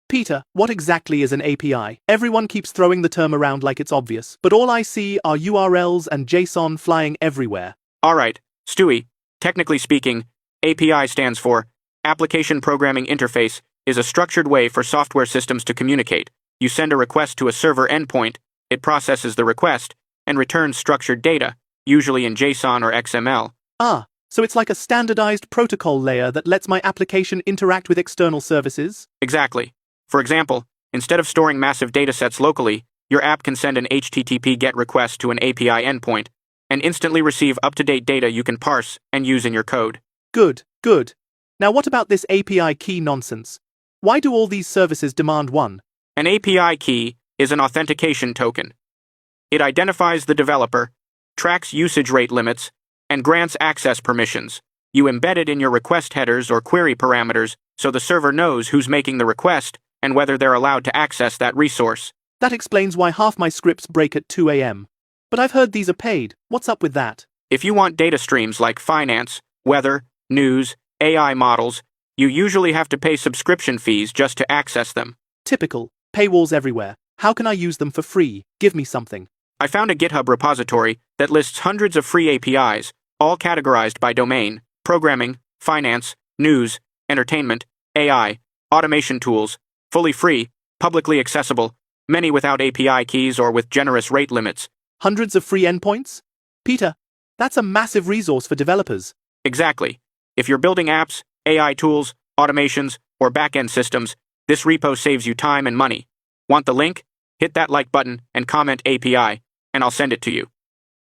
Peter, what exactly is an API? Everyone keeps throwing the term around like it's obvious, but all I see are URLs and JSON flying everywhere. Alright, Stewie, technically speaking, API stands for Application Programming Interface, is a structured way for software systems to communicate. You send a request to a server endpoint, it processes the request, and returns structured data, usually in JSON or XML. So it's like a standardized protocol layer that lets my application interact with external services? Exactly. For example, instead of storing massive datasets locally, your app can send an HTTP GET request to an API endpoint and instantly receive up-to-date data you can parse and use in your code. Good. Now what about this API key nonsense? Why do all these services demand one? An API key is an authentication token. It identifies the developer, tracks usage rate limits, and grants access permissions. You embed it in your request headers or query parameters so the server knows who's making the request and whether they're allowed to access that resource. That explains why half my scripts break at 2 a.m. But I've heard these are paid. What's up with that? If you want data streams like finance, weather, news, AI models, you usually have to pay subscription fees just to access them. Typical. Paywalls everywhere. How can I use them for free? Give me something. I found a GitHub repository that lists hundreds of free APIs, all categorized by domain: programming, finance, news, entertainment, AI, automation tools, fully free, publicly accessible, many without API keys or with generous rate limits. Hundreds of free endpoints? Peter, that's a massive resource for developers. Exactly. If you're building apps, AI tools, automations, or back-end systems, this repo saves you time and money. Want the link? Hit that like button and comment API, and I'll send it to you.